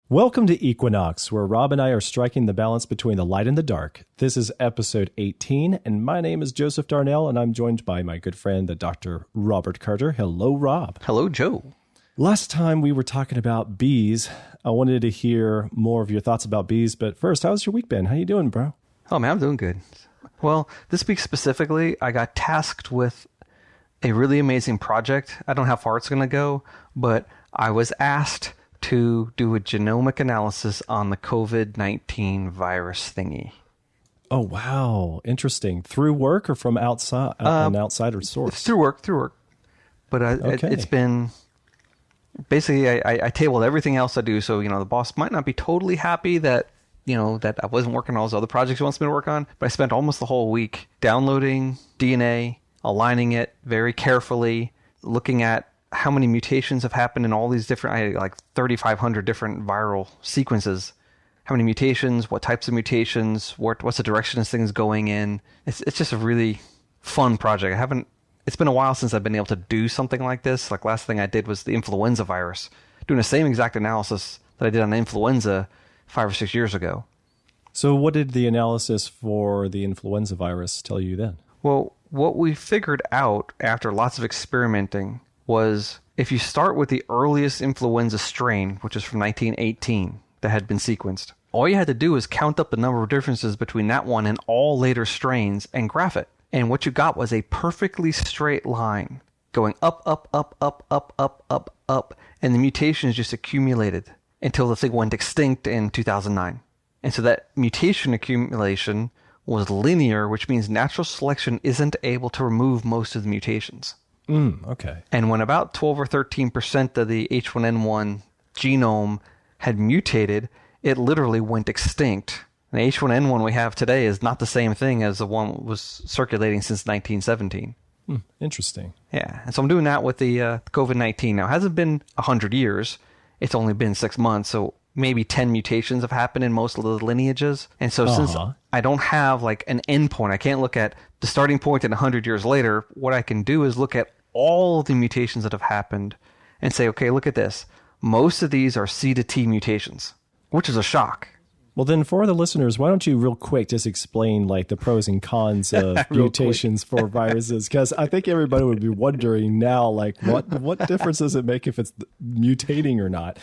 Welcome to Equinox, where Rob and I are striking the balance between the light and the dark. This is episode 18, and my name is Joseph Darnell, and I'm joined by my good friend, the Dr. Robert Carter. Hello, Rob. Hello, Joe. Last time we were talking about bees. I wanted to hear more of your thoughts about bees, but first, how's your week been? How you doing, bro? Oh, man, I'm doing good. Well, this week specifically, I got tasked with a really amazing project. I don't know how far it's going to go, but I was asked to do a genomic analysis on the COVID-19 virus thingy. Oh, wow. Interesting. Through work or from outside, an outsider source? Through work. But it's been... Basically, I tabled everything else I do, so, the boss might not be totally happy that, that I wasn't working on all those other projects he wants me to work on, but I spent almost the whole week downloading DNA, aligning it very carefully, looking at how many mutations have happened in all these different, like 3,500 different viral sequences. How many mutations, what types of mutations, what's the direction this thing's going in. It's just a really fun project. It's been a while since I've been able to do something like this. Like last thing I did was the influenza virus, doing the same exact analysis that I did on influenza 5 or 6 years ago. So what did the analysis for the influenza virus tell you then? Well, what we figured out after lots of experimenting was if you start with the earliest influenza strain, which is from 1918, that had been sequenced, all you had to do was count up the number of differences between that one and all later strains and graph it. And what you got was a perfectly straight line going up, and the mutations just accumulated until the thing went extinct in 2009. And so that mutation accumulation was linear, which means natural selection isn't able to remove most of the mutations. Okay. And when about 12 or 13% of the H1N1 genome had mutated, it literally went extinct. The H1N1 we have today is not the same thing as the one that was circulating since 1917. Interesting. Yeah, and so I'm doing that with the COVID-19. Now, it hasn't been 100 years. It's only been 6 months, so maybe 10 mutations have happened in most of the lineages. And so since I don't have like an endpoint, I can't look at the starting point and 100 years later, what I can do is look at all the mutations that have happened and say, okay, look at this. Most of these are C to T mutations, which is a shock. Well, then for the listeners, why don't you real quick just explain like the pros and cons of mutations for viruses? Because I think everybody would be wondering now, like what difference does it make if it's mutating or not?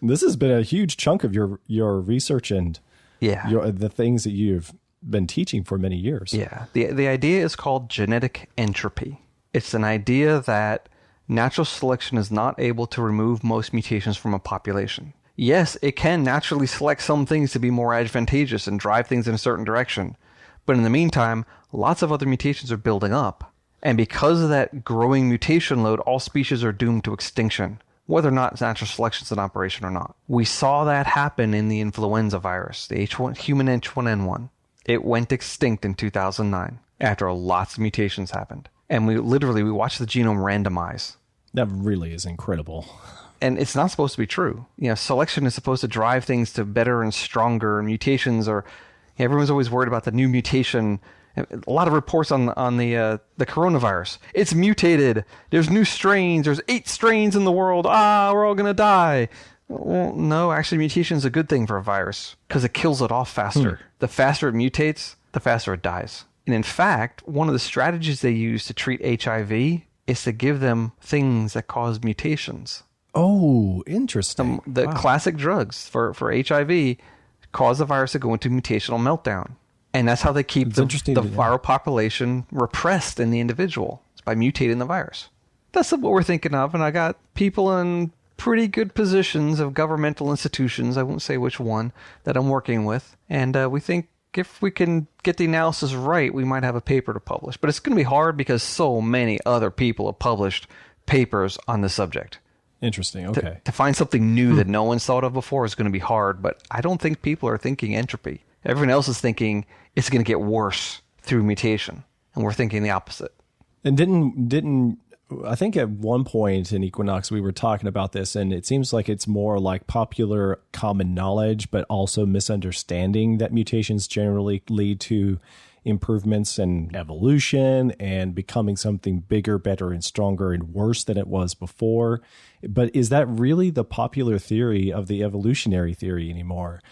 This has been a huge chunk of your research and the things that you've been teaching for many years. Yeah, the idea is called genetic entropy. It's an idea that natural selection is not able to remove most mutations from a population. Yes, it can naturally select some things to be more advantageous and drive things in a certain direction. But in the meantime, lots of other mutations are building up. And because of that growing mutation load, all species are doomed to extinction, whether or not natural selection is in operation or not. We saw that happen in the influenza virus, the human H1N1. It went extinct in 2009 after lots of mutations happened. And we watched the genome randomize. That really is incredible. And it's not supposed to be true. Selection is supposed to drive things to better and stronger. Mutations are, everyone's always worried about the new mutation. A lot of reports on the coronavirus. It's mutated. There's new strains. There's 8 strains in the world. We're all going to die. Well, no, actually mutation is a good thing for a virus because it kills it off faster. The faster it mutates, the faster it dies. And in fact, one of the strategies they use to treat HIV is to give them things that cause mutations. Oh, interesting. The classic drugs for HIV cause the virus to go into mutational meltdown. And that's how they keep the viral population repressed in the individual. It's by mutating the virus. That's what we're thinking of. And I got people in pretty good positions of governmental institutions, I won't say which one, that I'm working with. And we think if we can get the analysis right, we might have a paper to publish. But it's going to be hard because so many other people have published papers on the subject. Interesting. Okay. To find something new that no one's thought of before is going to be hard, but I don't think people are thinking entropy. Everyone else is thinking it's going to get worse through mutation, and we're thinking the opposite. And didn't I think at one point in Equinox we were talking about this, and it seems like it's more like popular common knowledge, but also misunderstanding that mutations generally lead to improvements and evolution and becoming something bigger, better, and stronger and worse than it was before. But is that really the popular theory of the evolutionary theory anymore?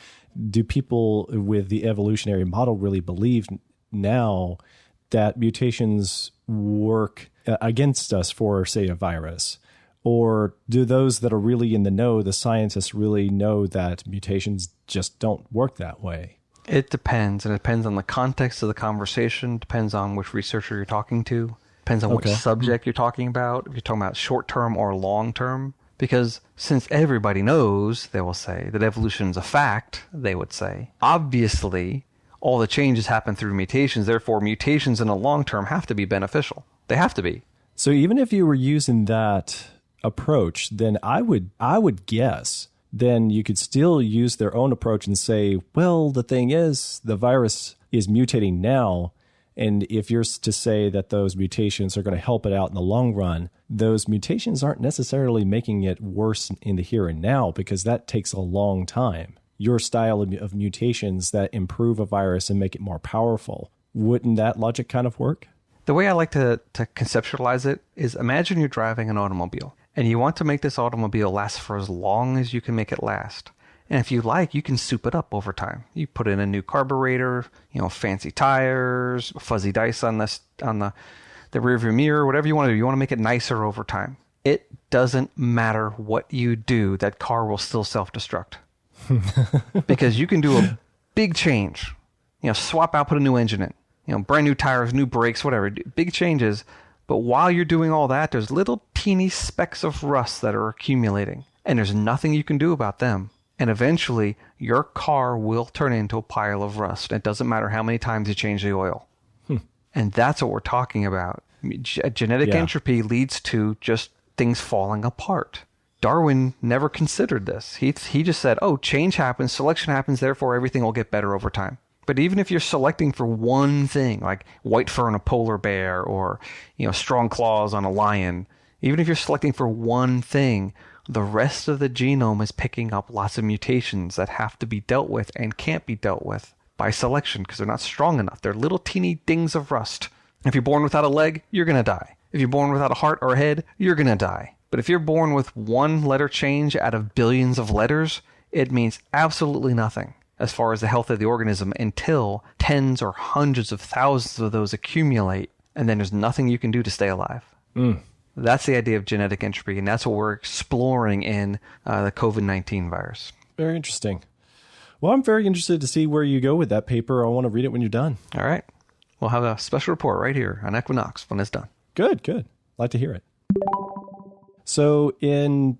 Do people with the evolutionary model really believe now that mutations work against us for, say, a virus? Or do those that are really in the know, the scientists, really know that mutations just don't work that way? It depends, and it depends on the context of the conversation, depends on which researcher you're talking to, depends on which subject you're talking about, if you're talking about short-term or long-term. Because since everybody knows, they will say, that evolution is a fact, they would say, obviously, all the changes happen through mutations. Therefore, mutations in the long term have to be beneficial. They have to be. So even if you were using that approach, then I would guess then you could still use their own approach and say, well, the thing is, the virus is mutating now. And if you're to say that those mutations are going to help it out in the long run, those mutations aren't necessarily making it worse in the here and now, because that takes a long time. Your style of mutations that improve a virus and make it more powerful, wouldn't that logic kind of work? The way I like to conceptualize it is, imagine you're driving an automobile and you want to make this automobile last for as long as you can make it last. And if you like, you can soup it up over time. You put in a new carburetor, fancy tires, fuzzy dice on the rearview mirror, whatever you want to do. You want to make it nicer over time. It doesn't matter what you do, that car will still self-destruct. Because you can do a big change, swap out, put a new engine in, brand new tires, new brakes, whatever, big changes. But while you're doing all that, there's little teeny specks of rust that are accumulating, and there's nothing you can do about them. And eventually, your car will turn into a pile of rust. It doesn't matter how many times you change the oil. And that's what we're talking about. Genetic entropy leads to just things falling apart. Darwin never considered this. He just said, oh, change happens, selection happens, therefore everything will get better over time. But even if you're selecting for one thing, like white fur on a polar bear or strong claws on a lion, even if you're selecting for one thing, the rest of the genome is picking up lots of mutations that have to be dealt with and can't be dealt with by selection because they're not strong enough. They're little teeny dings of rust. If you're born without a leg, you're going to die. If you're born without a heart or a head, you're going to die. But if you're born with one letter change out of billions of letters, it means absolutely nothing as far as the health of the organism until tens or hundreds of thousands of those accumulate, and then there's nothing you can do to stay alive. That's the idea of genetic entropy, and that's what we're exploring in the COVID-19 virus. Very interesting. Well, I'm very interested to see where you go with that paper. I want to read it when you're done. All right. We'll have a special report right here on Equinox when it's done. Good. Like to hear it. So in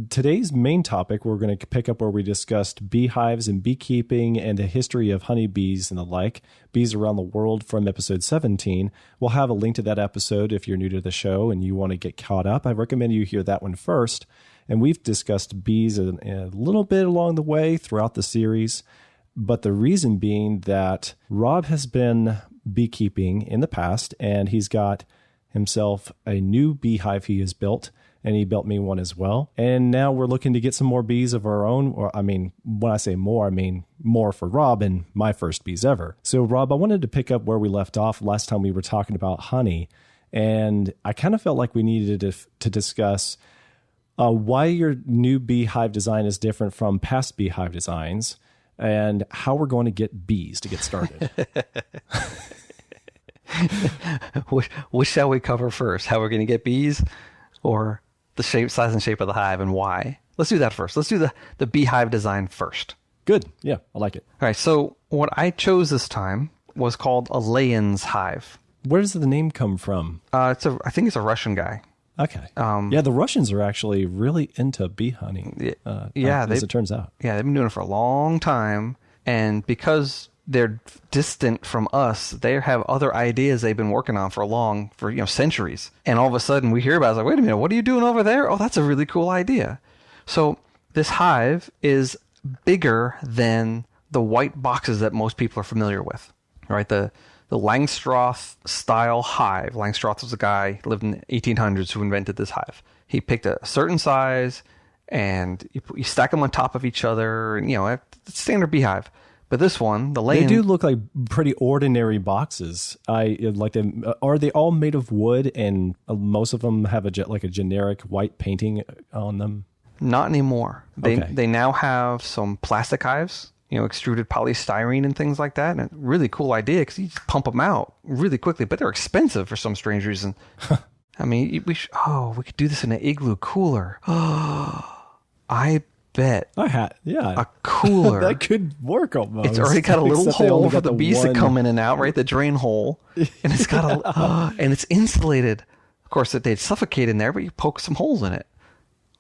today's main topic, we're going to pick up where we discussed beehives and beekeeping and the history of honeybees and the like, bees around the world from episode 17. We'll have a link to that episode if you're new to the show and you want to get caught up. I recommend you hear that one first. And we've discussed bees a little bit along the way throughout the series, but the reason being that Rob has been beekeeping in the past, and he's got himself a new beehive he has built, and he built me one as well. And now we're looking to get some more bees of our own. Or I mean, when I say more, I mean more for Rob and my first bees ever. So Rob, I wanted to pick up where we left off last time we were talking about honey. And I kind of felt like we needed to discuss why your new beehive design is different from past beehive designs and how we're going to get bees to get started. Which shall we cover first? How we're going to get bees, or the shape, size, and shape of the hive, and why? Let's do that first. Let's do the beehive design first. Good. Yeah, I like it. All right. So what I chose this time was called a Layens hive. Where does the name come from? I think it's a Russian guy. Okay. The Russians are actually really into bee hunting. As it turns out. Yeah, they've been doing it for a long time, and because they're distant from us, they have other ideas they've been working on for centuries. And all of a sudden we hear about it, it's like, wait a minute, what are you doing over there? Oh, that's a really cool idea. So this hive is bigger than the white boxes that most people are familiar with, right? The Langstroth style hive. Langstroth was a guy who lived in the 1800s who invented this hive. He picked a certain size and you stack them on top of each other, and, a standard beehive. But this one, the They do look like pretty ordinary boxes. I like them. Are they all made of wood, and most of them have a generic white painting on them? Not anymore. They now have some plastic hives, extruded polystyrene and things like that. And a really cool idea because you just pump them out really quickly, but they're expensive for some strange reason. I mean, we could do this in an igloo cooler. I bet. A cooler. That could work almost. It's already got a little hole for the bees to come in and out, right? The drain hole. And it's got and it's insulated. Of course, they'd suffocate in there, but you poke some holes in it.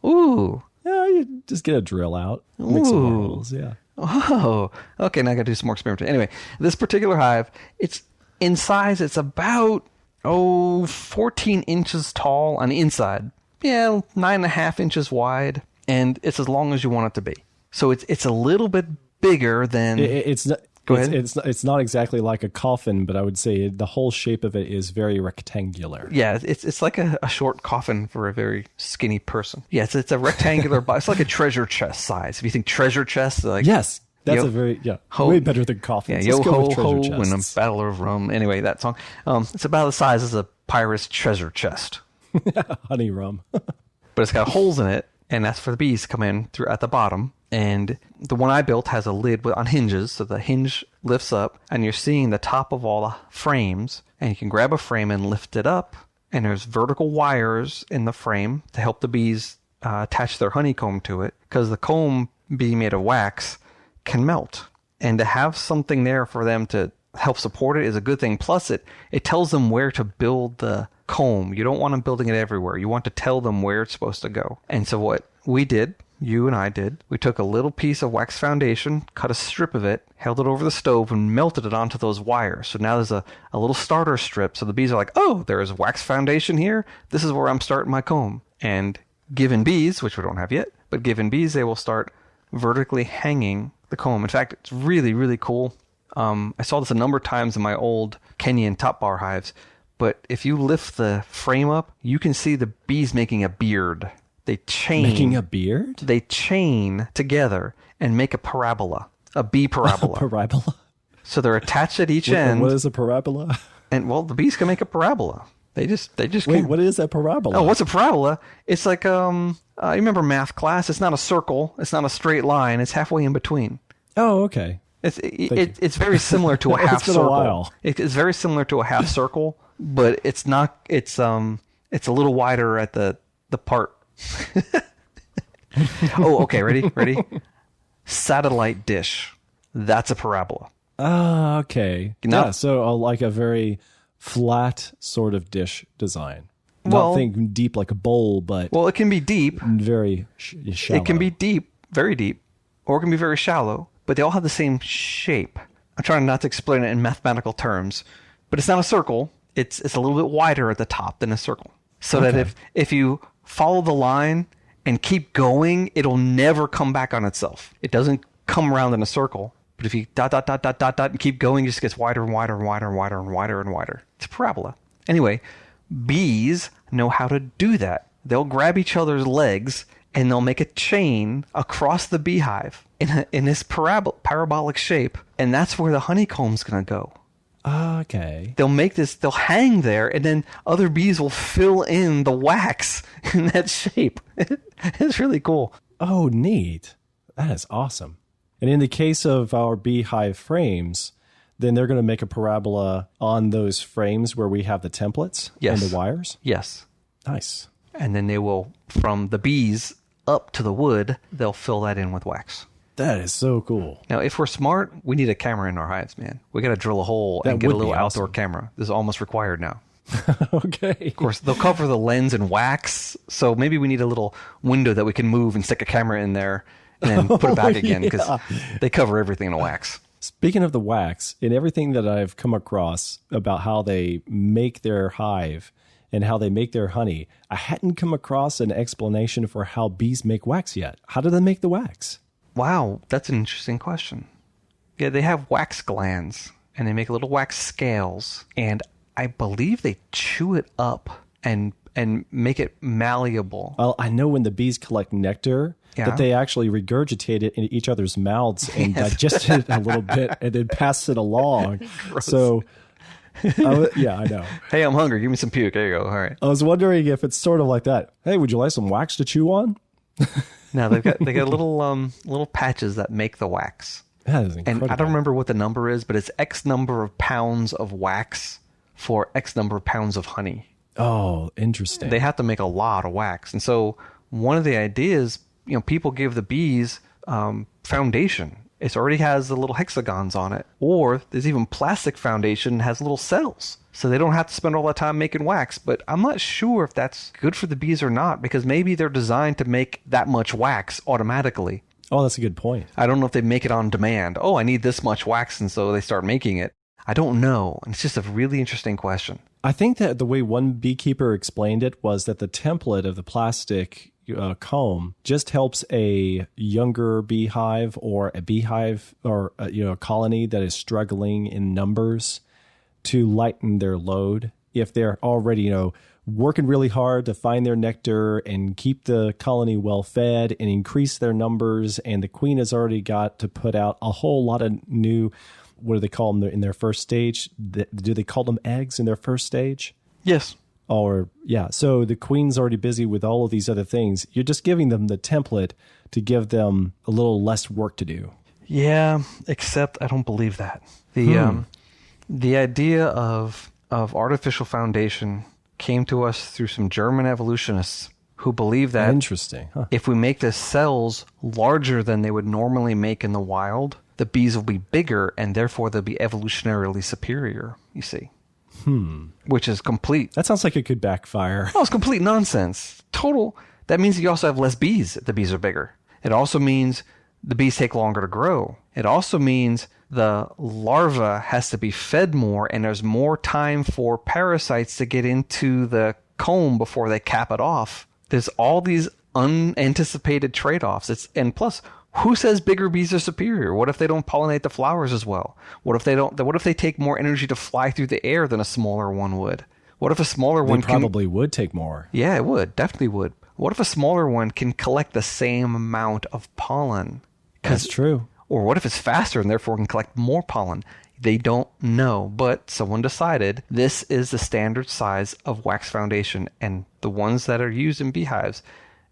Ooh. Yeah, you just get a drill out. Make some more holes, yeah. Oh. Okay, now I got to do some more experimenting. Anyway, this particular hive, it's in size, it's about 14 inches tall on the inside. Yeah, 9.5 inches wide, and it's as long as you want it to be. So it's a little bit bigger than. It's not. Go ahead. It's not exactly like a coffin, but I would say the whole shape of it is very rectangular. Yeah, it's like a short coffin for a very skinny person. Yeah, it's a rectangular box. It's like a treasure chest size. If you think treasure chest, like yes, that's way better than coffins. Yeah, yo ho ho and a battle of rum. Anyway, that song. It's about the size as a pirate's treasure chest. Honey rum. But it's got holes in it, and that's for the bees to come in through at the bottom. And the one I built has a lid on hinges, so the hinge lifts up, and you're seeing the top of all the frames, and you can grab a frame and lift it up, and there's vertical wires in the frame to help the bees attach their honeycomb to it, because the comb, being made of wax, can melt. And to have something there for them to help support it is a good thing. Plus, it tells them where to build the comb. You don't want them building it everywhere. You want to tell them where it's supposed to go. And so what we did, you and I did, we took a little piece of wax foundation, cut a strip of it, held it over the stove, and melted it onto those wires. So now there's a little starter strip. So the bees are like, oh, there's wax foundation here. This is where I'm starting my comb. And given bees, which we don't have yet, but given bees, they will start vertically hanging the comb. In fact, it's really, really cool. I saw this a number of times in my old Kenyan top bar hives. But if you lift the frame up, you can see the bees making a beard. They chain. Making a beard? They chain together and make a parabola. A bee parabola. A parabola? So they're attached at each end. What is a parabola? And, well, the bees can make a parabola. They just Wait, what is a parabola? Oh, what's a parabola? It's like, you remember math class? It's not a circle. It's not a straight line. It's halfway in between. Oh, okay. It's very similar to a half it's been circle. A while. It's very similar to a half circle, but it's not. It's a little wider at the part. Oh, okay. Ready? Satellite dish. That's a parabola. Ah, okay. Yeah, so like a very flat sort of dish design. Not think deep like a bowl, but it can be deep, very shallow. It can be deep, very deep, or it can be very shallow. But they all have the same shape. I'm trying not to explain it in mathematical terms, but it's not a circle. It's a little bit wider at the top than a circle. So that if you follow the line and keep going, it'll never come back on itself. It doesn't come around in a circle. But if you ... and keep going, it just gets wider and wider and wider and wider and wider and wider. It's a parabola. Anyway, bees know how to do that. They'll grab each other's legs and they'll make a chain across the beehive in this parabolic shape, and that's where the honeycomb's going to go. Okay. They'll hang there, and then other bees will fill in the wax in that shape. It's really cool. Oh, neat. That is awesome. And in the case of our beehive frames, then they're going to make a parabola on those frames where we have the templates and the wires? Yes. Nice. And then they will, from the bees up to the wood, they'll fill that in with wax. That is so cool. Now, if we're smart, we need a camera in our hives, man. We got to drill a hole and get a little outdoor camera. This is almost required now. Okay. Of course, they'll cover the lens in wax, so maybe we need a little window that we can move and stick a camera in there and then put it back again, because they cover everything in wax. Speaking of the wax, in everything that I've come across about how they make their hive and how they make their honey, I hadn't come across an explanation for how bees make wax yet. How do they make the wax? Wow, that's an interesting question. Yeah, they have wax glands, and they make little wax scales, and I believe they chew it up and and make it malleable. Well, I know when the bees collect nectar, that they actually regurgitate it in each other's mouths and digest it a little bit and then pass it along. So, yeah, I know. Hey, I'm hungry. Give me some puke. There you go. All right. I was wondering if it's sort of like that. Hey, would you like some wax to chew on? No, they got little patches that make the wax. That is incredible. And I don't remember what the number is, but it's X number of pounds of wax for X number of pounds of honey. Oh, interesting. They have to make a lot of wax. And so one of the ideas, people give the bees foundation. It already has the little hexagons on it. Or there's even plastic foundation that has little cells. So they don't have to spend all that time making wax. But I'm not sure if that's good for the bees or not, because maybe they're designed to make that much wax automatically. Oh, that's a good point. I don't know if they make it on demand. Oh, I need this much wax, and so they start making it. I don't know. And it's just a really interesting question. I think that the way one beekeeper explained it was that the template of the plastic comb just helps a younger beehive or a beehive or a colony that is struggling in numbers to lighten their load. If they're already working really hard to find their nectar and keep the colony well fed and increase their numbers, and the queen has already got to put out a whole lot of new, what do they call them in their first stage? Do they call them eggs in their first stage? Yes. Or, yeah, so the queen's already busy with all of these other things. You're just giving them the template to give them a little less work to do. Yeah, except I don't believe that. The idea of artificial foundation came to us through some German evolutionists who believe that interesting. Huh. If we make the cells larger than they would normally make in the wild, the bees will be bigger, and therefore they'll be evolutionarily superior, you see. Which is complete. That sounds like it could backfire. Oh, it's complete nonsense. Total. That means you also have less bees if the bees are bigger. It also means the bees take longer to grow. It also means the larva has to be fed more, and there's more time for parasites to get into the comb before they cap it off. There's all these unanticipated trade-offs. And plus, who says bigger bees are superior? What if they don't pollinate the flowers as well? What if they take more energy to fly through the air than a smaller one would? What if a smaller one probably would take more? Yeah, it would. Definitely would. What if a smaller one can collect the same amount of pollen? That's true. Or what if it's faster and therefore can collect more pollen? They don't know, but someone decided this is the standard size of wax foundation, and the ones that are used in beehives.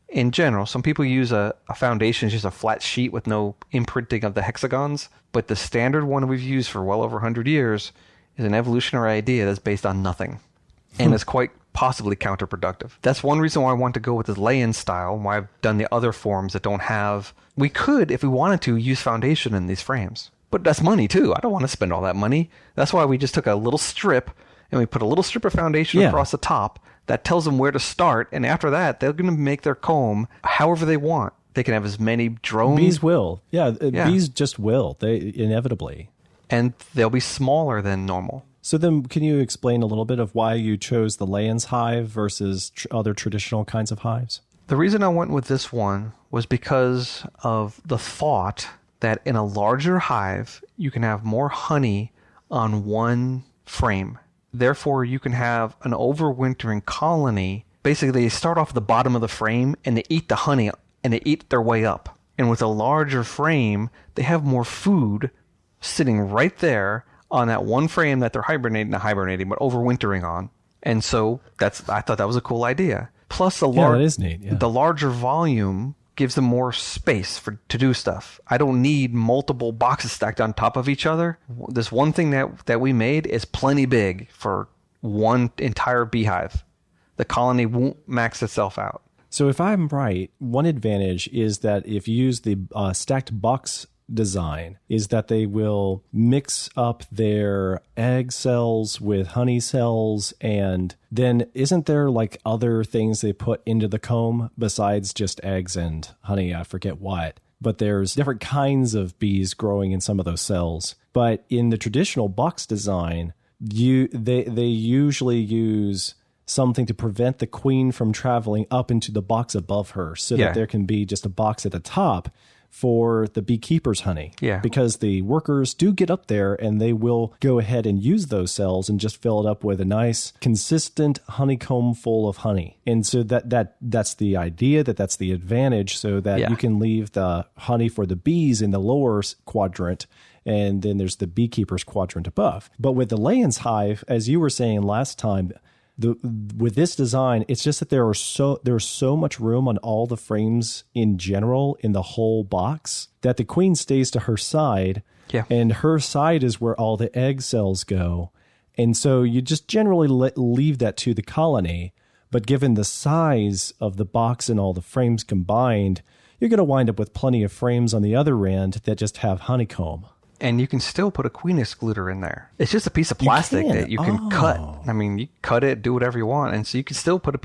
In general, some people use a foundation, just a flat sheet with no imprinting of the hexagons, but the standard one we've used for well over 100 years is an evolutionary idea that's based on nothing, and is quite possibly counterproductive. That's one reason why I want to go with the lay-in style, why I've done the other forms that don't have... We could, if we wanted to, use foundation in these frames. But that's money, too. I don't want to spend all that money. That's why we just took a little strip, and we put a little strip of foundation across the top that tells them where to start, and after that, they're going to make their comb however they want. They can have as many drones... Bees will. Yeah, bees just will. They inevitably. And they'll be smaller than normal. So then can you explain a little bit of why you chose the lay-ins hive versus other traditional kinds of hives? The reason I went with this one was because of the thought that in a larger hive, you can have more honey on one frame. Therefore, you can have an overwintering colony. Basically, they start off at the bottom of the frame, and they eat the honey, and they eat their way up. And with a larger frame, they have more food sitting right there on that one frame that they're not hibernating, but overwintering on. And so I thought that was a cool idea. Plus, that is neat. Yeah. The larger volume gives them more space to do stuff. I don't need multiple boxes stacked on top of each other. This one thing that we made is plenty big for one entire beehive. The colony won't max itself out. So if I'm right, one advantage is that if you use the stacked box design is that they will mix up their egg cells with honey cells, and then isn't there like other things they put into the comb besides just eggs and honey? I forget what, but there's different kinds of bees growing in some of those cells. But in the traditional box design, they usually use something to prevent the queen from traveling up into the box above her, so that there can be just a box at the top for the beekeeper's honey. Yeah. Because the workers do get up there and they will go ahead and use those cells and just fill it up with a nice, consistent honeycomb full of honey. And so that's the idea, that's the advantage, so that you can leave the honey for the bees in the lower quadrant, and then there's the beekeeper's quadrant above. But with the Layens hive, as you were saying last time, with this design, it's just that there's so much room on all the frames in general in the whole box that the queen stays to her side, and her side is where all the egg cells go. And so you just generally leave that to the colony. But given the size of the box and all the frames combined, you're going to wind up with plenty of frames on the other end that just have honeycomb. And you can still put a queen excluder in there. It's just a piece of plastic that you can cut. I mean, you cut it, do whatever you want. And so you can still put a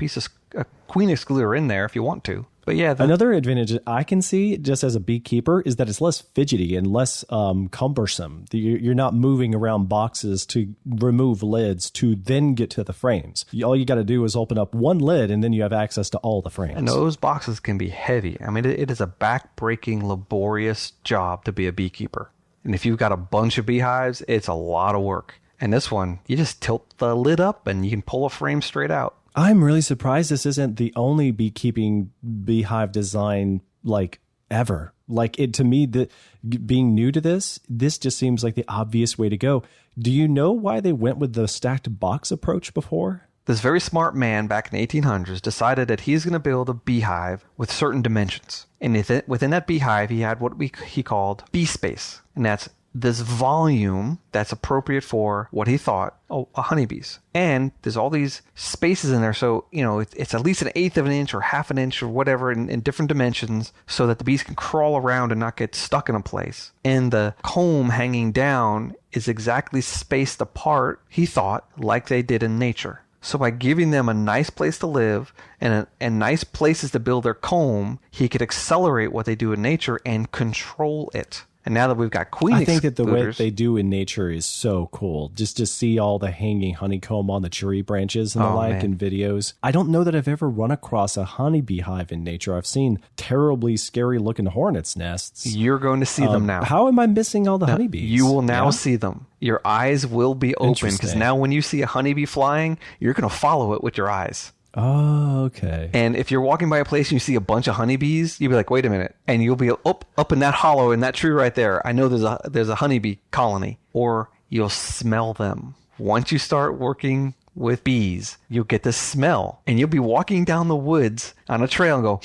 queen excluder in there if you want to. But yeah. Another advantage I can see just as a beekeeper is that it's less fidgety and less cumbersome. You're not moving around boxes to remove lids to then get to the frames. All you got to do is open up one lid and then you have access to all the frames. And those boxes can be heavy. I mean, it is a back-breaking, laborious job to be a beekeeper. And if you've got a bunch of beehives, it's a lot of work. And this one, you just tilt the lid up and you can pull a frame straight out. I'm really surprised this isn't the only beekeeping beehive design like ever. Like it to me, being new to this just seems like the obvious way to go. Do you know why they went with the stacked box approach before? This very smart man back in the 1800s decided that he's going to build a beehive with certain dimensions. And within that beehive, he had what he called bee space. And that's this volume that's appropriate for what he thought, honeybees. And there's all these spaces in there. So, it's at least 1/8 of an inch or 1/2 an inch or whatever in different dimensions so that the bees can crawl around and not get stuck in a place. And the comb hanging down is exactly spaced apart, he thought, like they did in nature. So by giving them a nice place to live and nice places to build their comb, he could accelerate what they do in nature and control it. And now that we've got queen excluders... I think that the way they do in nature is so cool. Just to see all the hanging honeycomb on the tree branches and the in videos. I don't know that I've ever run across a honeybee hive in nature. I've seen terribly scary looking hornets' nests. You're going to see them now. How am I missing all the honeybees? You will now see them. Your eyes will be open because now when you see a honeybee flying, you're going to follow it with your eyes. Oh, okay. And if you're walking by a place and you see a bunch of honeybees, you'll be like, wait a minute. And you'll be up in that hollow in that tree right there. I know there's a honeybee colony. Or you'll smell them. Once you start working with bees, you'll get the smell. And you'll be walking down the woods on a trail and go,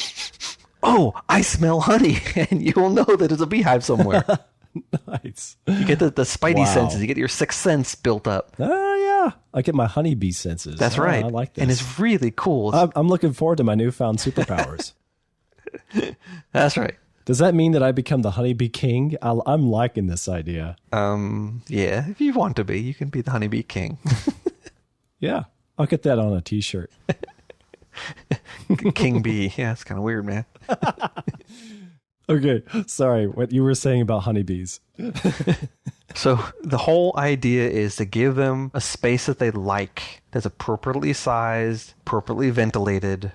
oh, I smell honey. And you'll know that there's a beehive somewhere. Nice. You get the spidey senses. You get your sixth sense built up. Oh, yeah. I get my honeybee senses. That's right. I like this. And it's really cool. I'm looking forward to my newfound superpowers. That's right. Does that mean that I become the honeybee king? I'm liking this idea. Yeah. If you want to be, you can be the honeybee king. Yeah. I'll get that on a t-shirt. King bee. Yeah, it's kind of weird, man. Okay, sorry, what you were saying about honeybees. So the whole idea is to give them a space that they like, that's appropriately sized, appropriately ventilated,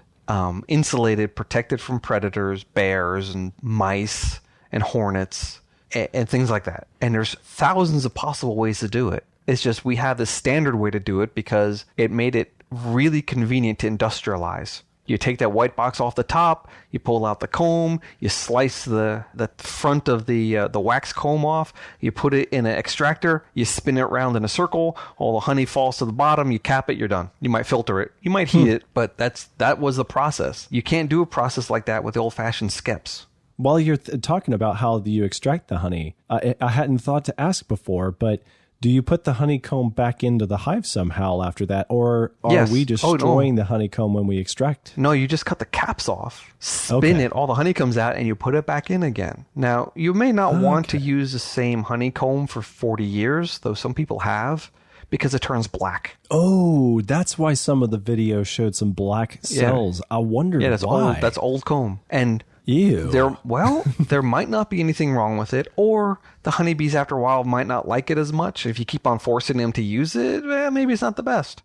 insulated, protected from predators, bears and mice and hornets and things like that. And there's thousands of possible ways to do it. It's just we have the standard way to do it because it made it really convenient to industrialize. You take that white box off the top, you pull out the comb, you slice the front of the wax comb off, you put it in an extractor, you spin it around in a circle, all the honey falls to the bottom, you cap it, you're done. You might filter it, you might heat it, but that was the process. You can't do a process like that with the old-fashioned skeps. While you're talking about how you extract the honey, I hadn't thought to ask before, but do you put the honeycomb back into the hive somehow after that? Or are we destroying the honeycomb when we extract? No, you just cut the caps off, spin it, all the honey comes out, and you put it back in again. Now, you may not want to use the same honeycomb for 40 years, though some people have, because it turns black. Oh, that's why some of the videos showed some black cells. I wondered why. That's old comb. And ew. There might not be anything wrong with it, or the honeybees after a while might not like it as much. If you keep on forcing them to use it, maybe it's not the best.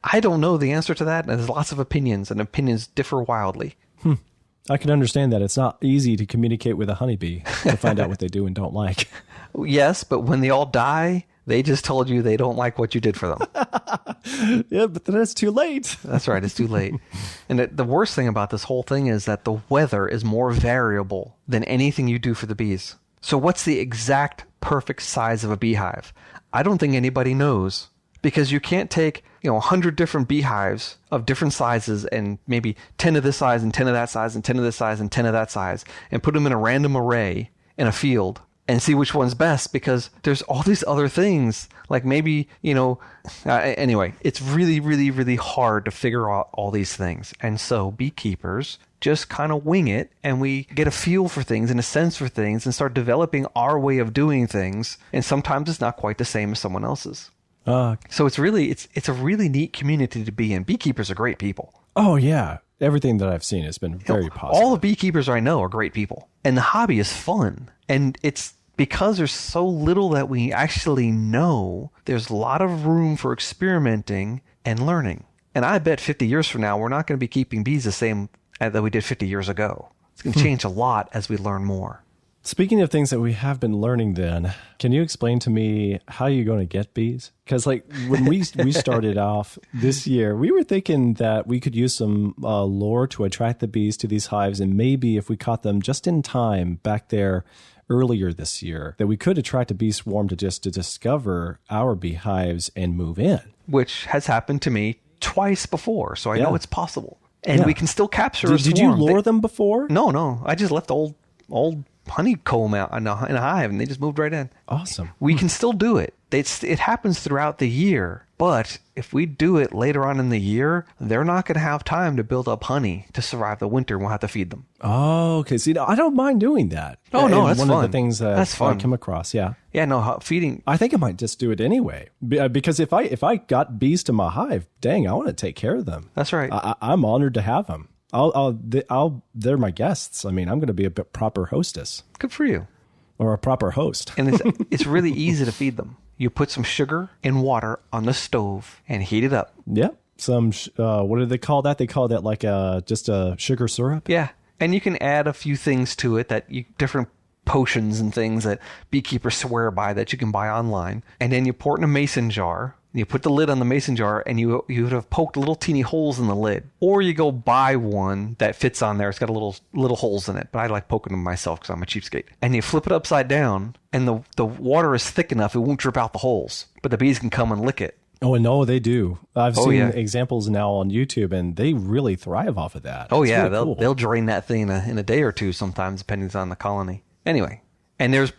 I don't know the answer to that, and there's lots of opinions, and opinions differ wildly. I can understand that. It's not easy to communicate with a honeybee to find out what they do and don't like. Yes, but when they all die, they just told you they don't like what you did for them. Yeah, but then it's too late. That's right. It's too late. And the worst thing about this whole thing is that the weather is more variable than anything you do for the bees. So what's the exact perfect size of a beehive? I don't think anybody knows, because you can't take 100 different beehives of different sizes and maybe 10 of this size and 10 of that size and 10 of this size and 10 of that size and put them in a random array in a field and see which one's best, because there's all these other things. Like maybe, anyway, it's really, really, really hard to figure out all these things. And so beekeepers just kind of wing it, and we get a feel for things and a sense for things and start developing our way of doing things. And sometimes it's not quite the same as someone else's. So it's a really neat community to be in. Beekeepers are great people. Oh, yeah. Everything that I've seen has been very positive. All the beekeepers I know are great people. And the hobby is fun. And it's because there's so little that we actually know, there's a lot of room for experimenting and learning. And I bet 50 years from now, we're not going to be keeping bees the same that we did 50 years ago. It's going to change a lot as we learn more. Speaking of things that we have been learning then, can you explain to me how you're going to get bees? Because when we started off this year, we were thinking that we could use some lure to attract the bees to these hives. And maybe if we caught them just in time back there earlier this year, that we could attract a bee swarm to discover our beehives and move in. Which has happened to me twice before, so I know it's possible. And we can still capture a swarm. Did you lure them before? No. I just left old honeycomb out in a hive, and they just moved right in. Awesome. We can still do it. It happens throughout the year, but if we do it later on in the year, they're not going to have time to build up honey to survive the winter. We'll have to feed them. Oh, okay. See, I don't mind doing that. Oh, no, that's one fun. Of the things that I come across, yeah. Yeah, no, feeding. I think I might just do it anyway, because if I got bees to my hive, dang, I want to take care of them. That's right. I'm honored to have them. They're my guests. I mean, I'm going to be a proper hostess. Good for you. Or a proper host. And it's really easy to feed them. You put some sugar and water on the stove and heat it up. Yeah. Some, what do they call that? They call that like just a sugar syrup? Yeah. And you can add a few things to it different potions and things that beekeepers swear by that you can buy online. And then you pour it in a mason jar. You put the lid on the mason jar, and you would have poked little teeny holes in the lid. Or you go buy one that fits on there. It's got little holes in it, but I like poking them myself because I'm a cheapskate. And you flip it upside down, and the water is thick enough it won't drip out the holes, but the bees can come and lick it. Oh, and no, they do. I've seen examples now on YouTube, and they really thrive off of that. Oh, yeah, really they'll drain that thing in a day or two sometimes, depending on the colony. Anyway. And there's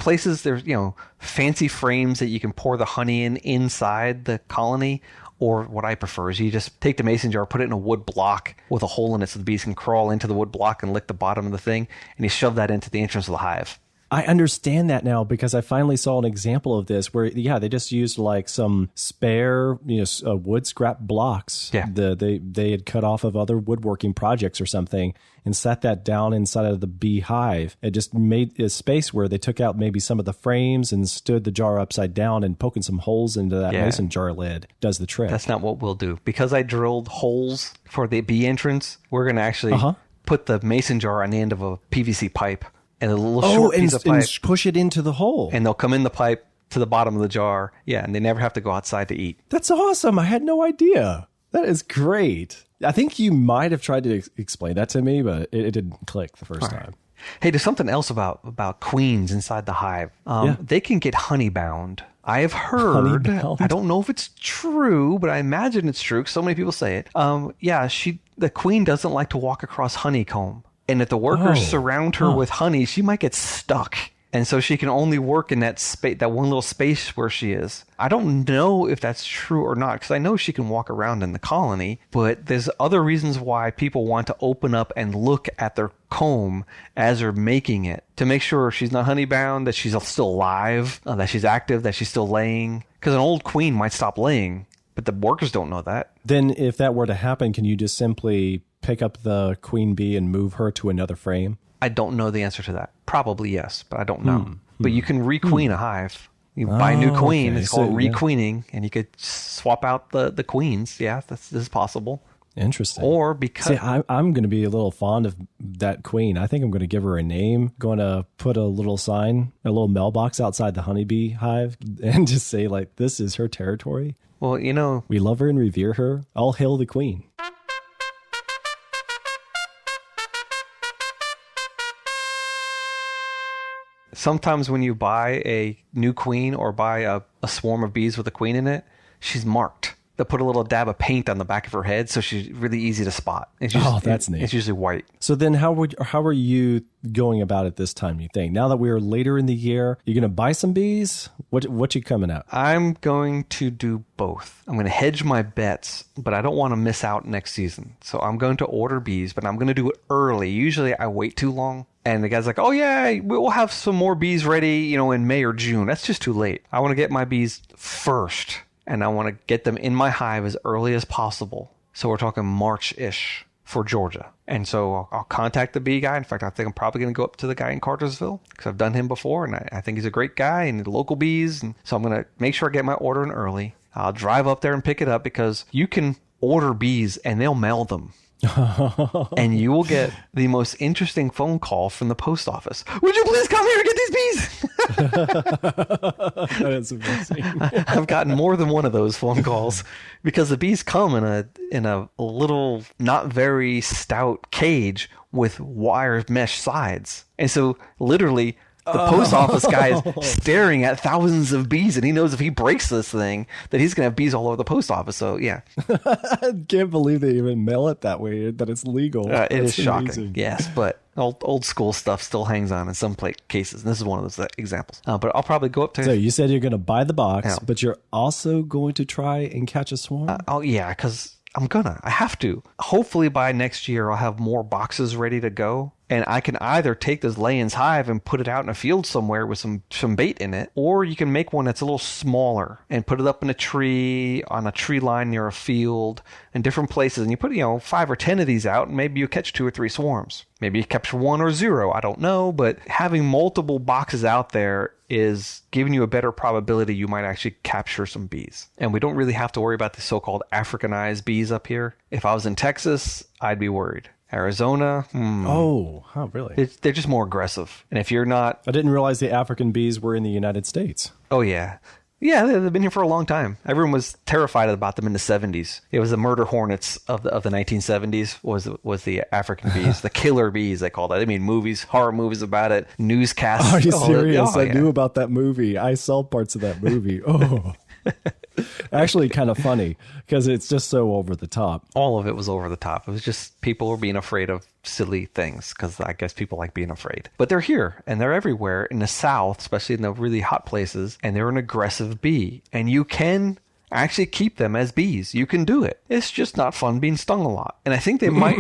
fancy frames that you can pour the honey inside the colony. Or what I prefer is you just take the mason jar, put it in a wood block with a hole in it so the bees can crawl into the wood block and lick the bottom of the thing. And you shove that into the entrance of the hive. I understand that now because I finally saw an example of this where, they just used like some spare, wood scrap blocks. Yeah. They had cut off of other woodworking projects or something and set that down inside of the beehive. It just made a space where they took out maybe some of the frames and stood the jar upside down, and poking some holes into that mason jar lid does the trick. That's not what we'll do. Because I drilled holes for the bee entrance, we're going to actually put the mason jar on the end of a PVC pipe. And a little short piece of pipe. And push it into the hole. And they'll come in the pipe to the bottom of the jar. Yeah, and they never have to go outside to eat. That's awesome. I had no idea. That is great. I think you might have tried to explain that to me, but it didn't click the first time. Hey, there's something else about queens inside the hive. They can get honey bound. I have heard, I don't know if it's true, but I imagine it's true because so many people say it. The queen doesn't like to walk across honeycomb. And if the workers surround her with honey, she might get stuck. And so she can only work in that one little space where she is. I don't know if that's true or not, because I know she can walk around in the colony, but there's other reasons why people want to open up and look at their comb as they're making it to make sure she's not honey bound, that she's still alive, that she's active, that she's still laying. Because an old queen might stop laying, but the workers don't know that. Then if that were to happen, can you just simply pick up the queen bee and move her to another frame? I don't know the answer to that. Probably yes, but I don't know. But you can requeen a hive. You buy a new queen. Okay. It's called requeening, and you could swap out the queens. Yeah, this is possible. Interesting. Or because... See, I'm going to be a little fond of that queen. I think I'm going to give her a name. Going to put a little sign, a little mailbox outside the honeybee hive and just say, like, this is her territory. Well, you know... We love her and revere her. All hail the queen. Sometimes when you buy a new queen or buy a swarm of bees with a queen in it, she's marked. They'll put a little dab of paint on the back of her head, so she's really easy to spot. That's neat. It's usually white. So then how are you going about it this time, you think? Now that we're later in the year, you going to buy some bees? What you coming out? I'm going to do both. I'm going to hedge my bets, but I don't want to miss out next season. So I'm going to order bees, but I'm going to do it early. Usually I wait too long. And the guy's like, oh, yeah, we'll have some more bees ready, in May or June. That's just too late. I want to get my bees first, and I want to get them in my hive as early as possible. So we're talking March-ish for Georgia. And so I'll contact the bee guy. In fact, I think I'm probably going to go up to the guy in Cartersville because I've done him before, and I think he's a great guy and the local bees. And so I'm going to make sure I get my order in early. I'll drive up there and pick it up because you can order bees, and they'll mail them. And you will get the most interesting phone call from the post office. Would you please come here and get these bees? That is amazing. I've gotten more than one of those phone calls because the bees come in a little not very stout cage with wire mesh sides. And so literally the post office guy is staring at thousands of bees, and he knows if he breaks this thing that he's going to have bees all over the post office. So, yeah. I can't believe they even mail it that way, that it's legal. It is shocking, yes, but old school stuff still hangs on in some cases, and this is one of those examples. But I'll probably go up to... So you said you're going to buy the box, but you're also going to try and catch a swarm? Yeah, because I have to. Hopefully by next year, I'll have more boxes ready to go. And I can either take this lay-ins hive and put it out in a field somewhere with some bait in it, or you can make one that's a little smaller and put it up in a tree, on a tree line near a field, in different places. And you put, 5 or 10 of these out, and maybe you catch 2 or 3 swarms. Maybe you catch 1 or 0, I don't know. But having multiple boxes out there is giving you a better probability you might actually capture some bees. And we don't really have to worry about the so-called Africanized bees up here. If I was in Texas, I'd be worried. Arizona. Oh, really? They're just more aggressive. And if you're not... I didn't realize the African bees were in the United States. Oh, yeah. Yeah, they've been here for a long time. Everyone was terrified about them in the 70s. It was the murder hornets of the 1970s was the African bees, the killer bees, they called it. I mean, movies, horror movies about it, newscasts. Are you serious? I knew about that movie. I saw parts of that movie. Oh. Actually kind of funny because it's just so over the top. All of it was over the top. It was just people were being afraid of silly things because I guess people like being afraid. But they're here and they're everywhere in the South, especially in the really hot places, and they're an aggressive bee. And you can actually keep them as bees. You can do it. It's just not fun being stung a lot. And I think they might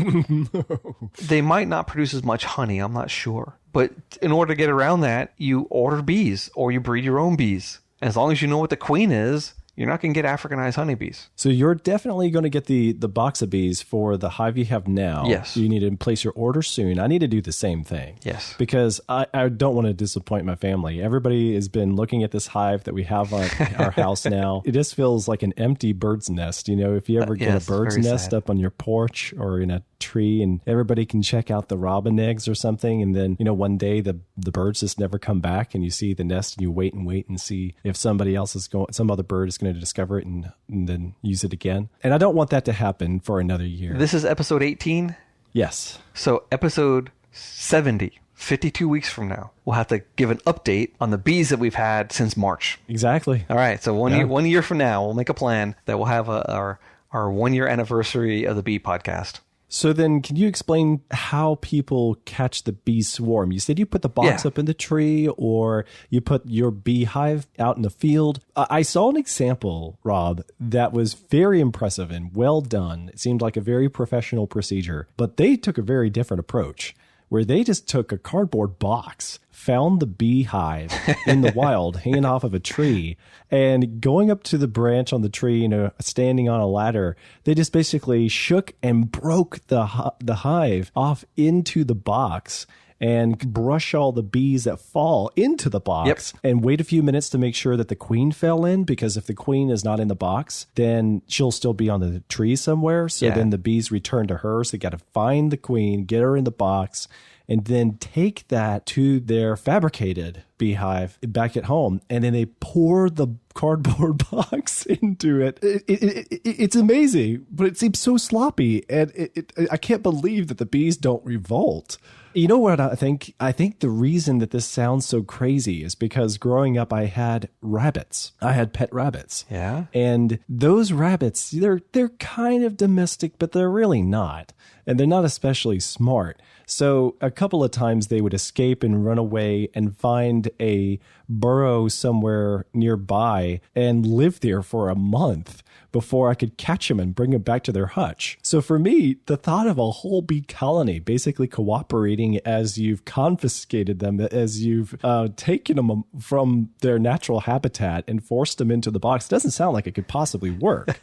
they might not produce as much honey. I'm not sure. But in order to get around that, you order bees or you breed your own bees. As long as you know what the queen is, you're not going to get Africanized honeybees. So you're definitely going to get the box of bees for the hive you have now. Yes. You need to place your order soon. I need to do the same thing. Yes. Because I don't want to disappoint my family. Everybody has been looking at this hive that we have on our house now. It just feels like an empty bird's nest. If you ever get a bird's nest up on your porch or in a tree and everybody can check out the robin eggs or something, and then one day the birds just never come back, and you see the nest and you wait and see if some other bird is going to discover it and then use it again. And I don't want that to happen for another year. This is episode 18? Yes. So episode 70, 52 weeks from now, we'll have to give an update on the bees that we've had since March. Exactly. All right. So one year from now, we'll make a plan that we'll have our 1 year anniversary of the bee podcast. So then can you explain how people catch the bee swarm? You said you put the box up in the tree or you put your beehive out in the field. I saw an example, Rob, that was very impressive and well done. It seemed like a very professional procedure, but they took a very different approach where they just took a cardboard box, found the beehive in the wild, hanging off of a tree, and going up to the branch on the tree, standing on a ladder, they just basically shook and broke the hive off into the box and brush all the bees that fall into the box and wait a few minutes to make sure that the queen fell in, because if the queen is not in the box, then she'll still be on the tree somewhere. So then the bees return to her. So you got to find the queen, get her in the box, and then take that to their fabricated beehive back at home. And then they pour the cardboard box into it. It's amazing, but it seems so sloppy. And I can't believe that the bees don't revolt. You know what I think? I think the reason that this sounds so crazy is because growing up, I had rabbits. I had pet rabbits. Yeah. And those rabbits, they're kind of domestic, but they're really not. And they're not especially smart. So a couple of times they would escape and run away and find a burrow somewhere nearby and live there for a month before I could catch them and bring them back to their hutch. So for me, the thought of a whole bee colony basically cooperating as you've confiscated them, as you've taken them from their natural habitat and forced them into the box, doesn't sound like it could possibly work.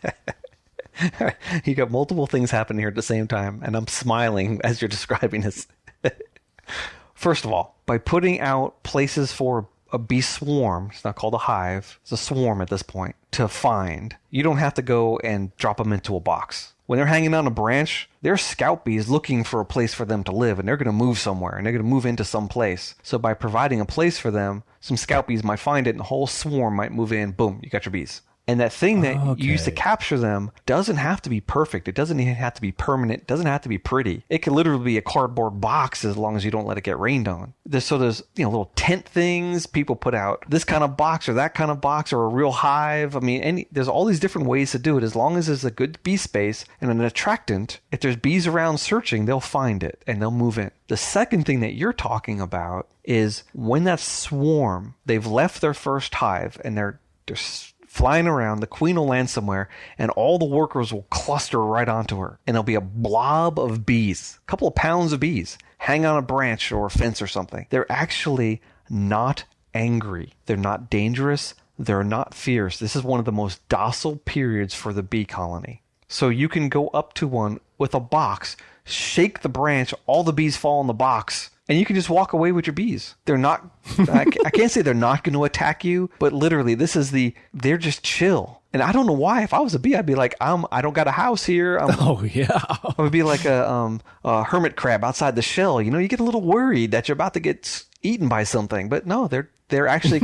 You got multiple things happening here at the same time, and I'm smiling as you're describing this. First of all, by putting out places for a bee swarm, it's not called a hive, it's a swarm at this point, to find, you don't have to go and drop them into a box. When they're hanging on a branch, they're scout bees looking for a place for them to live, and they're going to move somewhere, and they're going to move into some place. So by providing a place for them, some scout bees might find it, and the whole swarm might move in. Boom, you got your bees. And that thing that you use to capture them doesn't have to be perfect. It doesn't even have to be permanent. It doesn't have to be pretty. It can literally be a cardboard box as long as you don't let it get rained on. There's little tent things. People put out this kind of box or that kind of box or a real hive. I mean, there's all these different ways to do it. As long as there's a good bee space and an attractant, if there's bees around searching, they'll find it and they'll move in. The second thing that you're talking about is when that swarm, they've left their first hive and they're flying around, the queen will land somewhere, and all the workers will cluster right onto her. And there'll be a blob of bees, a couple of pounds of bees, hang on a branch or a fence or something. They're actually not angry. They're not dangerous. They're not fierce. This is one of the most docile periods for the bee colony. So you can go up to one with a box, shake the branch, all the bees fall in the box, and you can just walk away with your bees. They're not, I can't say they're not going to attack you, but literally they're just chill. And I don't know why. If I was a bee, I'd be like, I don't got a house here. I would be like a hermit crab outside the shell. You know, you get a little worried that you're about to get eaten by something, but no, they're actually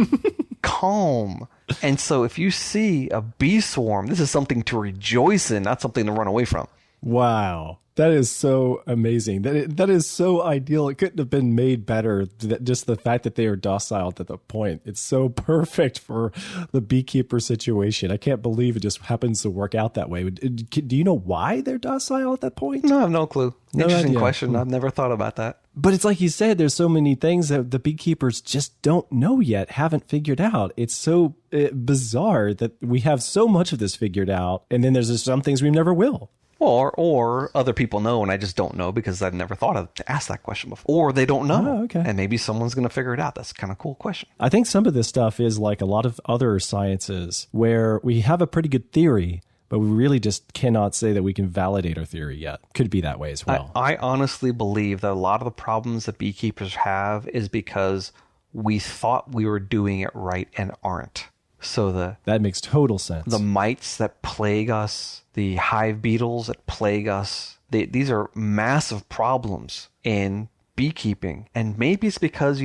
calm. And so if you see a bee swarm, this is something to rejoice in, not something to run away from. Wow. That is so amazing. That is so ideal. It couldn't have been made better. Just the fact that they are docile at the point. It's so perfect for the beekeeper situation. I can't believe it just happens to work out that way. Do you know why they're docile at that point? No, I have no clue. Interesting idea. Question. I've never thought about that. But it's like you said, there's so many things that the beekeepers just don't know yet, haven't figured out. It's so bizarre that we have so much of this figured out, and then there's just some things we never will. Or other people know and I just don't know because I've never thought of to ask that question before. Or they don't know. Oh, okay. And maybe someone's going to figure it out. That's kind of cool question. I think some of this stuff is like a lot of other sciences where we have a pretty good theory, but we really just cannot say that we can validate our theory yet. Could be that way as well. I honestly believe that a lot of the problems that beekeepers have is because we thought we were doing it right and aren't. So that makes total sense. The mites that plague us, the hive beetles that plague us, these are massive problems in beekeeping. And maybe it's because,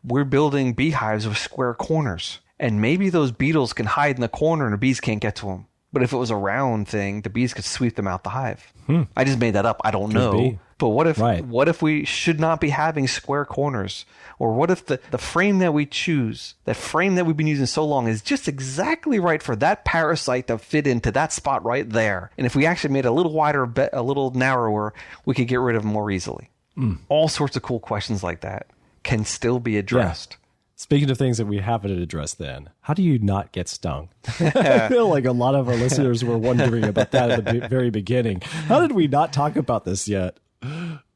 we're building beehives with square corners. And maybe those beetles can hide in the corner and the bees can't get to them. But if it was a round thing, the bees could sweep them out the hive. I just made that up. I don't know. But what if we should not be having square corners? Or what if the frame that we choose, that frame that we've been using so long, is just exactly right for that parasite to fit into that spot right there? And if we actually made it a little wider, a little narrower, we could get rid of them more easily. All sorts of cool questions like that can still be addressed. Yeah. Speaking of things that we haven't addressed then, how do you not get stung? I feel like a lot of our listeners were wondering about that at the very beginning. How did we not talk about this yet?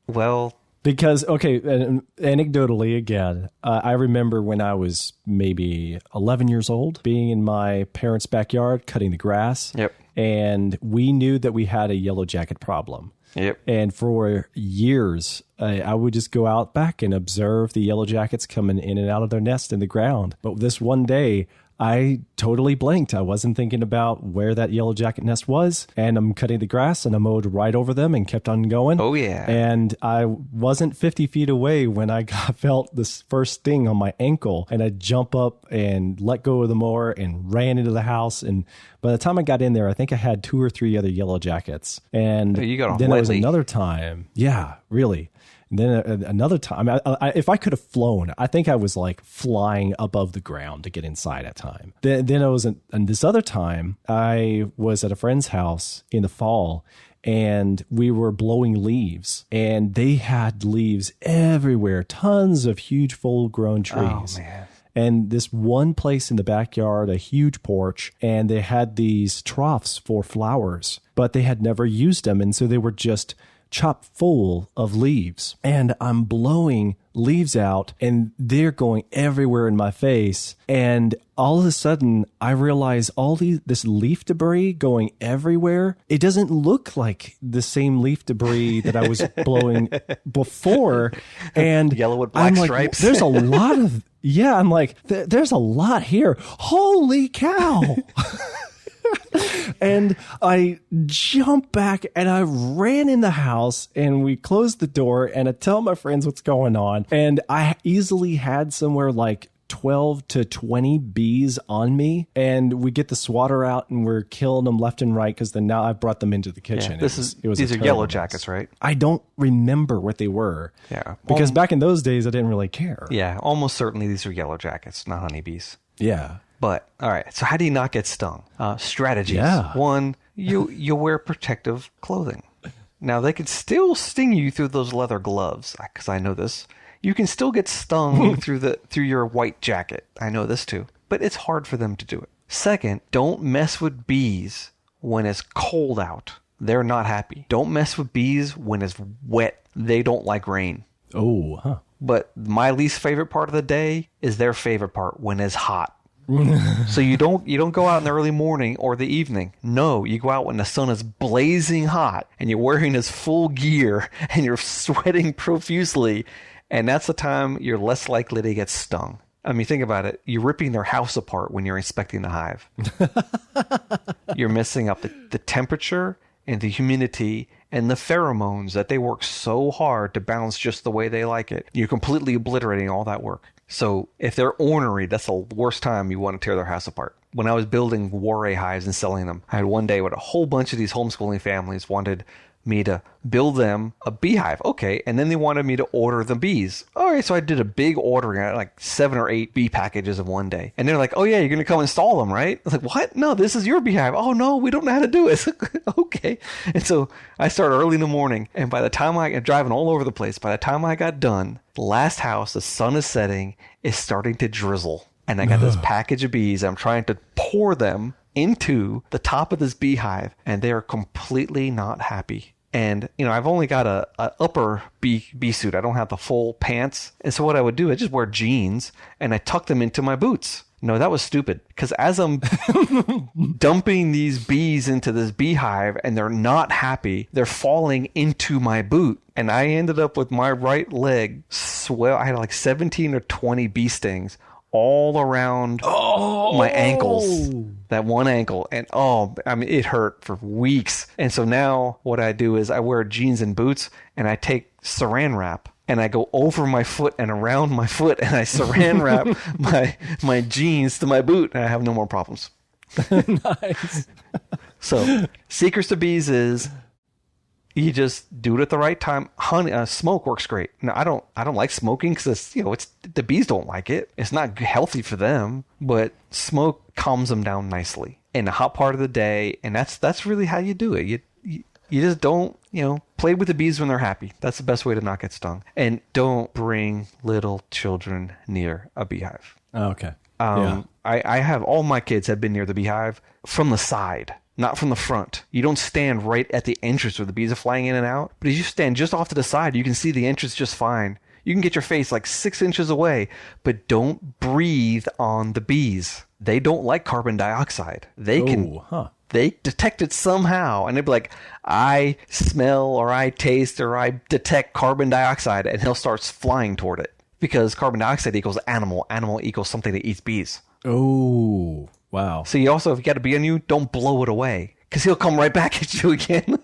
Well, because, anecdotally again, I remember when I was maybe 11 years old, being in my parents' backyard, cutting the grass. Yep. And we knew that we had a yellow jacket problem. Yep. And for years, I would just go out back and observe the yellow jackets coming in and out of their nest in the ground. But this one day, I totally blanked. I wasn't thinking about where that yellow jacket nest was, and I'm cutting the grass and I mowed right over them and kept on going. Oh, yeah. And I wasn't 50 feet away when I felt this first sting on my ankle, and I jump up and let go of the mower and ran into the house. And by the time I got in there, I think I had 2 or 3 other yellow jackets. And you got then there was another time. Yeah, really. And then another time, if I could have flown, I think I was like flying above the ground to get inside at time. Then I was, and this other time, I was at a friend's house in the fall, and we were blowing leaves, and they had leaves everywhere, tons of huge full-grown trees. Oh, man. And this one place in the backyard, a huge porch, and they had these troughs for flowers, but they had never used them, and so they were just chock full of leaves. And I'm blowing leaves out and they're going everywhere in my face. And all of a sudden I realize this leaf debris going everywhere. It doesn't look like the same leaf debris that I was blowing before. And yellow with black like, stripes. There's a lot of, yeah, I'm like, there's a lot here. Holy cow. And I jumped back and I ran in the house and we closed the door and I tell my friends what's going on. And I easily had somewhere like 12 to 20 bees on me. And we get the swatter out and we're killing them left and right because then now I've brought them into the kitchen. Yeah, these are yellow jackets, right? I don't remember what they were. Yeah. Because back in those days, I didn't really care. Yeah, almost certainly these are yellow jackets, not honeybees. Yeah. But, all right, so how do you not get stung? Strategies. Yeah. One, you wear protective clothing. Now, they can still sting you through those leather gloves, because I know this. You can still get stung through your white jacket. I know this too. But it's hard for them to do it. Second, don't mess with bees when it's cold out. They're not happy. Don't mess with bees when it's wet. They don't like rain. Oh, huh. But my least favorite part of the day is their favorite part when it's hot. So you don't go out in the early morning or the evening. No, you go out when the sun is blazing hot and you're wearing this full gear and you're sweating profusely, and that's the time you're less likely to get stung. I mean, think about it. You're ripping their house apart when you're inspecting the hive. You're messing up the temperature and the humidity and the pheromones that they work so hard to balance just the way they like it. You're completely obliterating all that work. So if they're ornery, that's the worst time you want to tear their house apart. When I was building Warray hives and selling them, I had one day when a whole bunch of these homeschooling families wanted me to build them a beehive. Okay. And then they wanted me to order the bees. All right. So I did a big ordering, like 7 or 8 bee packages in one day. And they're like, oh yeah, you're going to come install them, right? I was like, what? No, this is your beehive. Oh no, we don't know how to do it. Okay. And so I started early in the morning. And by the time I'm driving all over the place, by the time I got done, the last house, the sun is setting, is starting to drizzle. And I got this package of bees. I'm trying to pour them into the top of this beehive, and they are completely not happy. And, I've only got a upper bee suit. I don't have the full pants. And so what I would do, I just wear jeans and I tuck them into my boots. No, that was stupid. Because as I'm dumping these bees into this beehive and they're not happy, they're falling into my boot. And I ended up with my right leg I had like 17 or 20 bee stings all around my ankles, that one ankle. And it hurt for weeks. And so now what I do is I wear jeans and boots and I take saran wrap and I go over my foot and around my foot and I saran wrap my jeans to my boot and I have no more problems. Nice. So secrets to bees is you just do it at the right time. Smoke works great. Now I don't like smoking because it's the bees don't like it. It's not healthy for them. But smoke calms them down nicely in the hot part of the day, and that's really how you do it. You just don't play with the bees when they're happy. That's the best way to not get stung. And don't bring little children near a beehive. Oh, okay. Yeah. I have all my kids have been near the beehive from the side. Not from the front. You don't stand right at the entrance where the bees are flying in and out. But as you stand just off to the side, you can see the entrance just fine. You can get your face like 6 inches away, but don't breathe on the bees. They don't like carbon dioxide. They can they detect it somehow, and they'd be like, I smell or I taste or I detect carbon dioxide, and he'll start flying toward it because carbon dioxide equals animal. Animal equals something that eats bees. Oh, wow. So you also, if you got a bee on you, don't blow it away because he'll come right back at you again.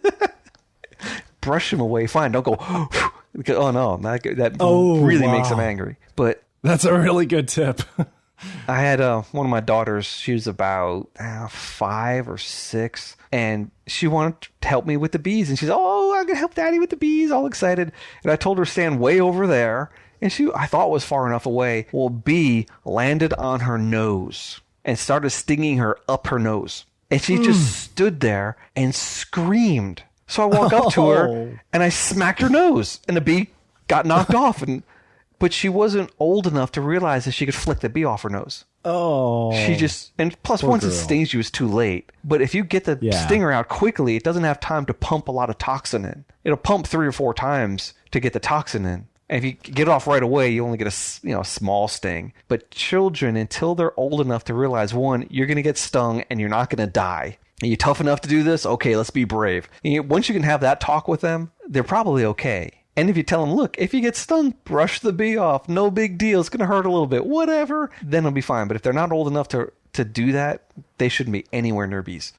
Brush him away. Fine. Don't go, because, oh no, that really makes him angry. But that's a really good tip. I had one of my daughters, she was about 5 or 6, and she wanted to help me with the bees. And she's, oh, I'm going to help Daddy with the bees, all excited. And I told her to stand way over there. And I thought was far enough away. Well, a bee landed on her nose and started stinging her up her nose. And she just stood there and screamed. So I walk up to her and I smacked her nose, and the bee got knocked off. But she wasn't old enough to realize that she could flick the bee off her nose. Oh. She just, and plus once it stings you, it's too late. But if you get the stinger out quickly, it doesn't have time to pump a lot of toxin in. It'll pump 3 or 4 times to get the toxin in. And if you get it off right away, you only get a small sting. But children, until they're old enough to realize, one, you're going to get stung and you're not going to die. Are you tough enough to do this? Okay, let's be brave. Once you can have that talk with them, they're probably okay. And if you tell them, look, if you get stung, brush the bee off. No big deal. It's going to hurt a little bit. Whatever. Then it'll be fine. But if they're not old enough to do that, they shouldn't be anywhere near bees.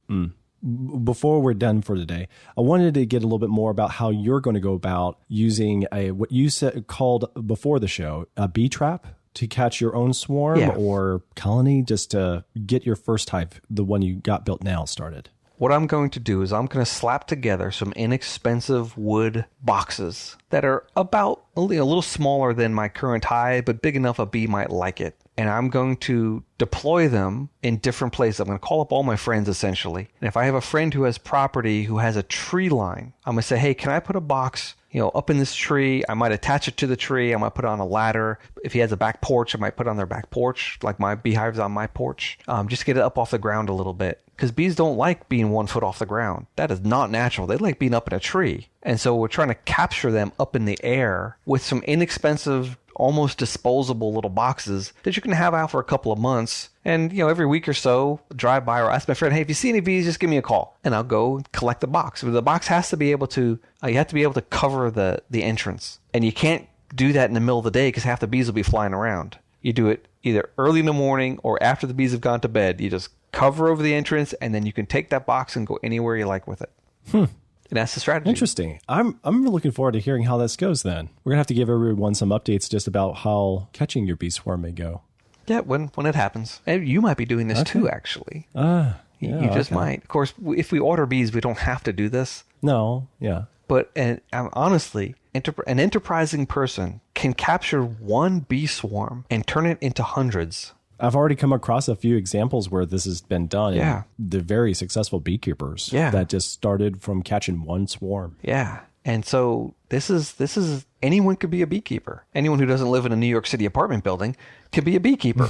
Before we're done for today, I wanted to get a little bit more about how you're going to go about using what you called before the show, a bee trap to catch your own swarm or colony, just to get your first hive, the one you got built now, started. What I'm going to do is I'm going to slap together some inexpensive wood boxes that are about a little smaller than my current hive, but big enough a bee might like it. And I'm going to deploy them in different places. I'm going to call up all my friends, essentially. And if I have a friend who has property who has a tree line, I'm going to say, hey, can I put a box up in this tree? I might attach it to the tree. I might put it on a ladder. If he has a back porch, I might put it on their back porch, like my beehive's on my porch, just to get it up off the ground a little bit. Because bees don't like being 1 foot off the ground. That is not natural. They like being up in a tree. And so we're trying to capture them up in the air with some inexpensive, almost disposable little boxes that you can have out for a couple of months. And, every week or so, drive by or ask my friend, hey, if you see any bees, just give me a call. And I'll go collect the box. But the box has to be able to, you have to be able to cover the entrance. And you can't do that in the middle of the day because half the bees will be flying around. You do it either early in the morning or after the bees have gone to bed. You just cover over the entrance, and then you can take that box and go anywhere you like with it. And that's the strategy. Interesting. I'm looking forward to hearing how this goes then. We're going to have to give everyone some updates just about how catching your bee swarm may go. Yeah, when it happens. And you might be doing this too, actually. You just might. Of course, if we order bees, we don't have to do this. No, yeah. But honestly, an enterprising person can capture one bee swarm and turn it into hundreds. I've already come across a few examples where this has been done. Yeah. The very successful beekeepers that just started from catching one swarm. Yeah. And so this is anyone could be a beekeeper. Anyone who doesn't live in a New York City apartment building could be a beekeeper.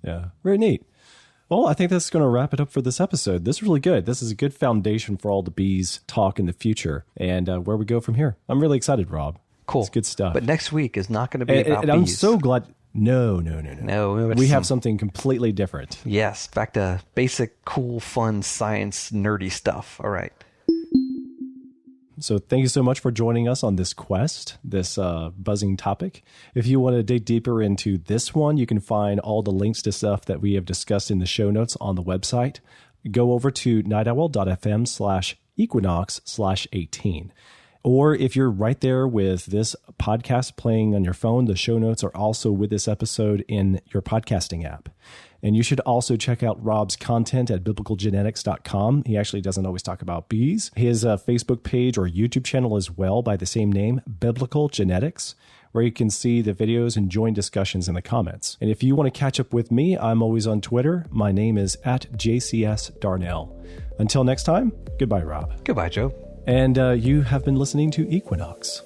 Yeah. Very neat. Well, I think that's going to wrap it up for this episode. This is really good. This is a good foundation for all the bees talk in the future and where we go from here. I'm really excited, Rob. Cool. It's good stuff. But next week is not going to be about bees. I'm so glad. No. We have something completely different. Yes. Back to basic, cool, fun, science, nerdy stuff. All right. So thank you so much for joining us on this quest, this buzzing topic. If you want to dig deeper into this one, you can find all the links to stuff that we have discussed in the show notes on the website. Go over to nightowl.fm/equinox/18. Or if you're right there with this podcast playing on your phone, the show notes are also with this episode in your podcasting app. And you should also check out Rob's content at biblicalgenetics.com. He actually doesn't always talk about bees. His Facebook page or YouTube channel as well by the same name, Biblical Genetics, where you can see the videos and join discussions in the comments. And if you want to catch up with me, I'm always on Twitter. My name is @JCSDarnell. Until next time, goodbye, Rob. Goodbye, Joe. And you have been listening to Equinox.